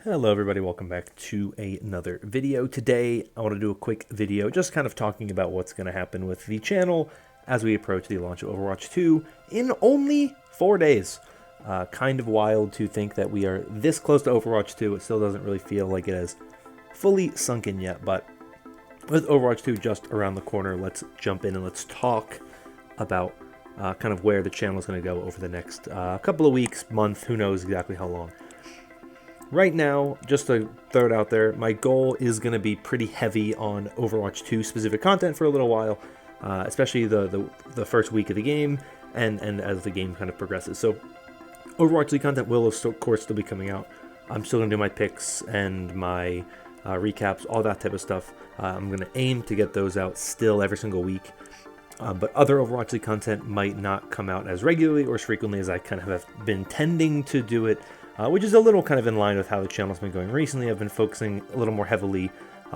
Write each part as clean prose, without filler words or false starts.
Hello everybody, welcome back to another video. Today I want to do a quick video just kind of talking about what's going to happen with the channel as we approach the launch of Overwatch 2 in only 4 days. Kind of wild to think that we are this close to Overwatch 2. It still doesn't really feel like it has fully sunk in yet, but with Overwatch 2 just around the corner, let's jump in and let's talk about kind of where the channel is going to go over the next couple of weeks, month, who knows exactly how long. Right now, just to throw it out there, my goal is going to be pretty heavy on Overwatch 2 specific content for a little while, especially the first week of the game and as the game kind of progresses. So Overwatch League content will, of course, still be coming out. I'm still going to do my picks and my recaps, all that type of stuff. I'm going to aim to get those out still every single week. But other Overwatch League content might not come out as regularly or as frequently as I kind of have been tending to do it. Which is a little kind of in line with how the channel's been going recently. I've been focusing a little more heavily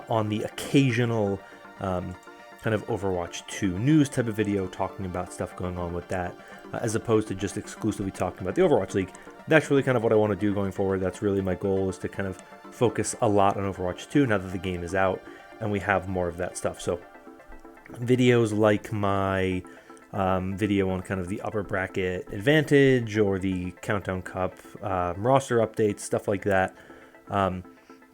on the occasional kind of Overwatch 2 news type of video, talking about stuff going on with that, as opposed to just exclusively talking about the Overwatch League. That's really kind of what I want to do going forward. That's really my goal, is to kind of focus a lot on Overwatch 2 now that the game is out and we have more of that stuff. So videos like my video on kind of the upper bracket advantage or the Countdown Cup roster updates, stuff like that,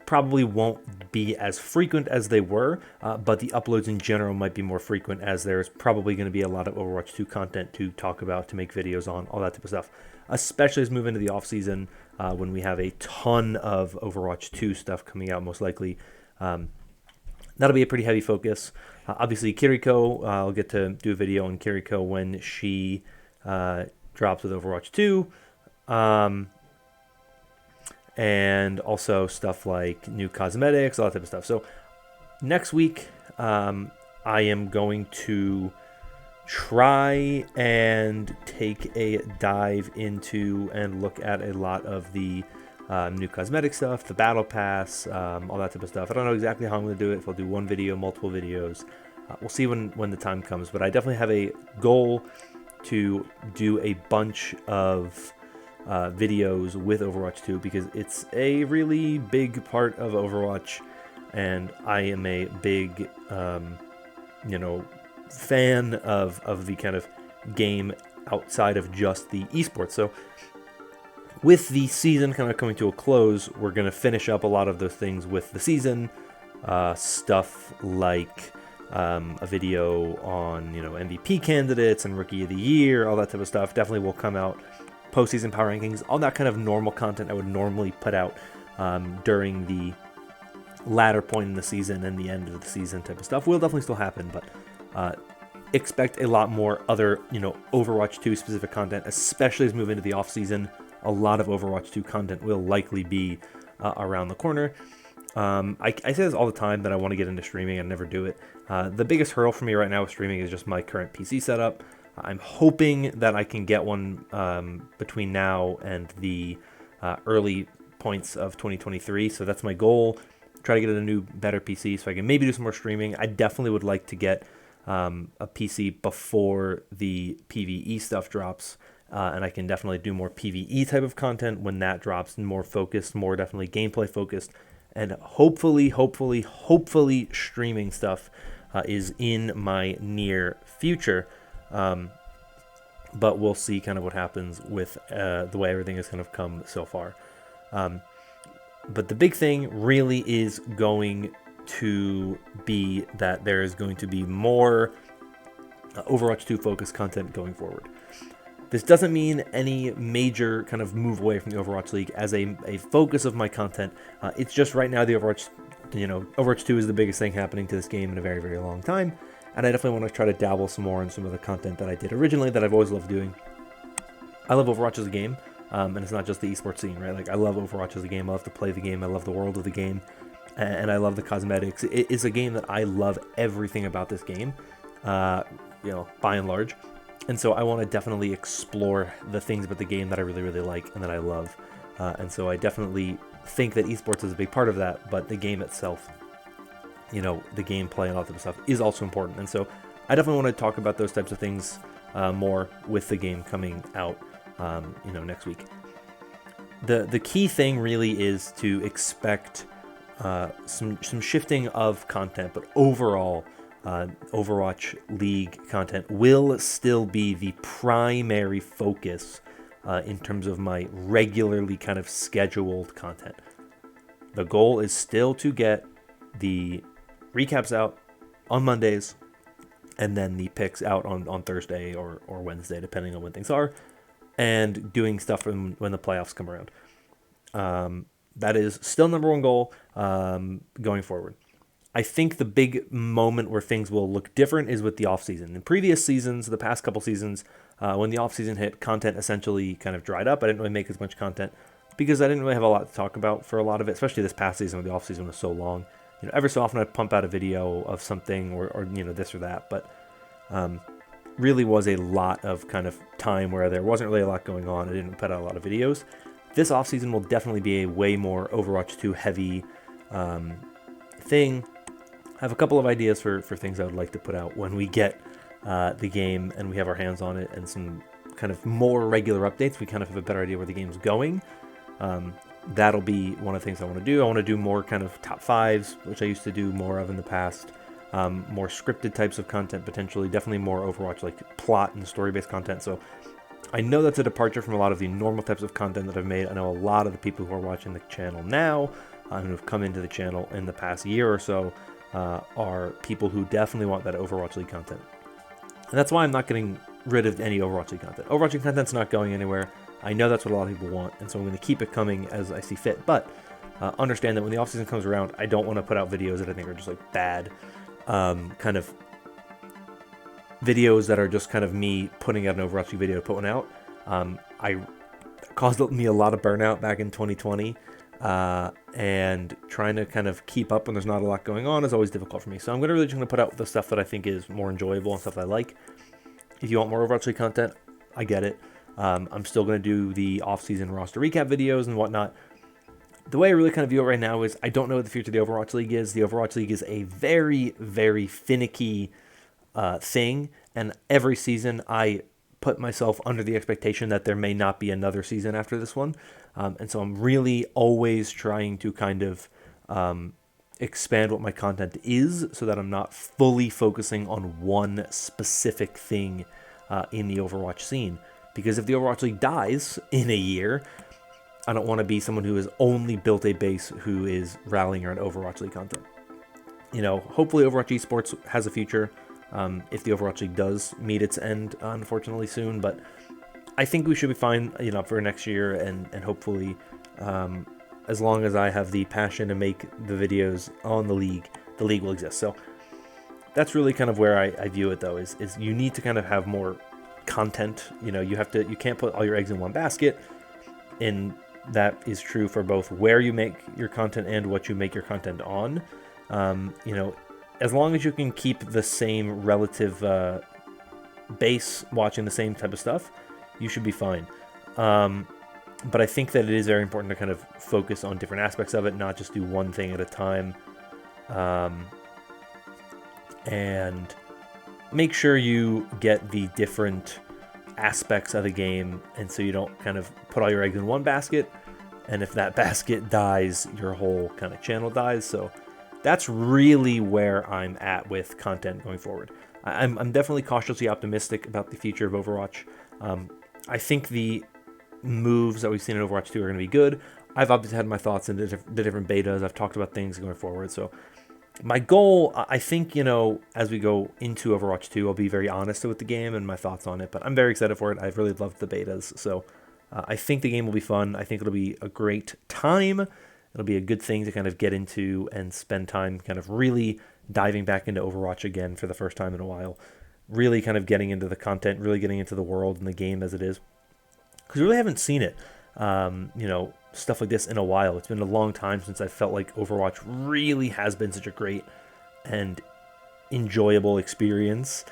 probably won't be as frequent as they were, but the uploads in general might be more frequent, as there's probably going to be a lot of Overwatch 2 content to talk about, to make videos on, all that type of stuff, especially as we move into the off season, when we have a ton of Overwatch 2 stuff coming out, most likely. That'll be a pretty heavy focus. Obviously, Kiriko, I'll get to do a video on Kiriko when she drops with Overwatch 2. And also stuff like new cosmetics, all that type of stuff. So next week, I am going to try and take a dive into and look at a lot of the new cosmetic stuff, the battle pass, all that type of stuff. I don't know exactly how I'm going to do it, if I'll do one video, multiple videos. We'll see when the time comes, but I definitely have a goal to do a bunch of videos with Overwatch 2, because it's a really big part of Overwatch, and I am a big, fan of the kind of game outside of just the esports. So with the season kind of coming to a close, we're going to finish up a lot of those things with the season. Stuff like a video on, MVP candidates and Rookie of the Year, all that type of stuff. Definitely will come out. Postseason power rankings, all that kind of normal content I would normally put out during the latter point in the season and the end of the season type of stuff will definitely still happen, but expect a lot more other, Overwatch 2 specific content, especially as we move into the off season. A lot of Overwatch 2 content will likely be around the corner. I say this all the time, that I want to get into streaming. I never do it. The biggest hurdle for me right now with streaming is just my current PC setup. I'm hoping that I can get one between now and the early points of 2023. So that's my goal. Try to get a new, better PC so I can maybe do some more streaming. I definitely would like to get a PC before the PvE stuff drops. And I can definitely do more PvE type of content when that drops, and more focused, more definitely gameplay focused. And hopefully streaming stuff is in my near future. But we'll see kind of what happens with the way everything has kind of come so far. But the big thing really is going to be that there is going to be more Overwatch 2 focused content going forward. This doesn't mean any major kind of move away from the Overwatch League as a focus of my content. It's just right now the Overwatch 2 is the biggest thing happening to this game in a very, very long time. And I definitely want to try to dabble some more in some of the content that I did originally that I've always loved doing. I love Overwatch as a game, and it's not just the esports scene, right? Like, I love Overwatch as a game. I love to play the game. I love the world of the game, and I love the cosmetics. It is a game that I love everything about this game, by and large. And so I want to definitely explore the things about the game that I really, really like and that I love. And so I definitely think that esports is a big part of that, but the game itself, the gameplay and all that type of stuff is also important. And so I definitely want to talk about those types of things more with the game coming out, next week. the key thing really is to expect some shifting of content, but overall, Overwatch League content will still be the primary focus in terms of my regularly kind of scheduled content. The goal is still to get the recaps out on Mondays and then the picks out on Thursday or Wednesday, depending on when things are, and doing stuff when the playoffs come around. That is still number one goal going forward. I think the big moment where things will look different is with the offseason. In previous seasons, the past couple seasons, when the offseason hit, content essentially kind of dried up. I didn't really make as much content because I didn't really have a lot to talk about for a lot of it, especially this past season when the offseason was so long. Every so often I'd pump out a video of something or this or that, but really was a lot of kind of time where there wasn't really a lot going on. I didn't put out a lot of videos. This offseason will definitely be a way more Overwatch 2 heavy thing. I have a couple of ideas for things I would like to put out when we get the game and we have our hands on it, and some kind of more regular updates. We kind of have a better idea where the game's going. That'll be one of the things I want to do. I want to do more kind of top fives, which I used to do more of in the past. More scripted types of content, potentially. Definitely more Overwatch, like plot and story-based content. So I know that's a departure from a lot of the normal types of content that I've made. I know a lot of the people who are watching the channel now, who have come into the channel in the past year or so, are people who definitely want that Overwatch League content. And that's why I'm not getting rid of any Overwatch League content. Overwatch League content's not going anywhere. I know that's what a lot of people want, and so I'm going to keep it coming as I see fit. But understand that when the offseason comes around, I don't want to put out videos that I think are just like bad, kind of videos that are just kind of me putting out an Overwatch League video to put one out. I caused me a lot of burnout back in 2020. And trying to kind of keep up when there's not a lot going on is always difficult for me. So I'm really just going to put out the stuff that I think is more enjoyable and stuff I like. If you want more Overwatch League content, I get it. I'm still going to do the off-season roster recap videos and whatnot. The way I really kind of view it right now is I don't know what the future of the Overwatch League is. The Overwatch League is a very, very finicky thing. And every season I put myself under the expectation that there may not be another season after this one. And so I'm really always trying to kind of expand what my content is so that I'm not fully focusing on one specific thing in the Overwatch scene. Because if the Overwatch League dies in a year, I don't want to be someone who has only built a base who is rallying around Overwatch League content. Hopefully Overwatch Esports has a future if the Overwatch League does meet its end, unfortunately, soon. But I think we should be fine, for next year, and hopefully, as long as I have the passion to make the videos on the league will exist. So that's really kind of where I view it, though, is you need to kind of have more content. You can't put all your eggs in one basket, and that is true for both where you make your content and what you make your content on. As long as you can keep the same relative base, watching the same type of stuff, you should be fine. But I think that it is very important to kind of focus on different aspects of it, not just do one thing at a time. And make sure you get the different aspects of the game, and so you don't kind of put all your eggs in one basket, and if that basket dies, your whole kind of channel dies. So that's really where I'm at with content going forward. I'm definitely cautiously optimistic about the future of Overwatch. I think the moves that we've seen in Overwatch 2 are going to be good. I've obviously had my thoughts in the different betas. I've talked about things going forward. So my goal, I think, as we go into Overwatch 2, I'll be very honest with the game and my thoughts on it. But I'm very excited for it. I've really loved the betas. So I think the game will be fun. I think it'll be a great time. It'll be a good thing to kind of get into and spend time kind of really diving back into Overwatch again for the first time in a while. Really kind of getting into the content, really getting into the world and the game as it is. Because we really haven't seen it, stuff like this in a while. It's been a long time since I felt like Overwatch really has been such a great and enjoyable experience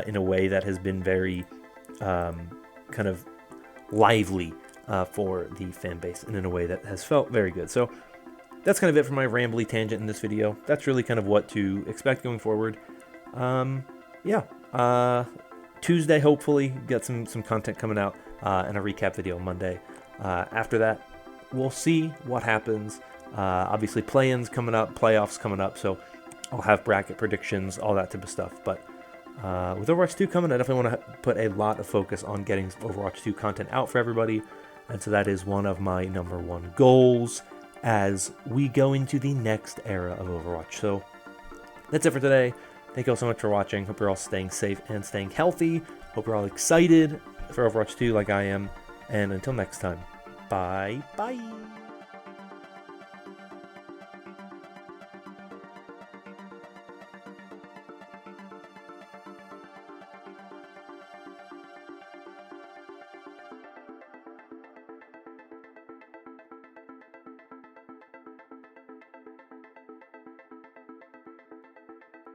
in a way that has been very kind of lively for the fan base and in a way that has felt very good. So that's kind of it for my rambly tangent in this video. That's really kind of what to expect going forward. Tuesday, hopefully, get some content coming out and a recap video Monday. After that, we'll see what happens. Obviously, play-ins coming up, playoffs coming up, so I'll have bracket predictions, all that type of stuff. But with Overwatch 2 coming, I definitely want to put a lot of focus on getting Overwatch 2 content out for everybody. And so that is one of my #1 goals as we go into the next era of Overwatch. So that's it for today. Thank you all so much for watching. Hope you're all staying safe and staying healthy. Hope you're all excited for Overwatch 2 like I am. And until next time, bye-bye.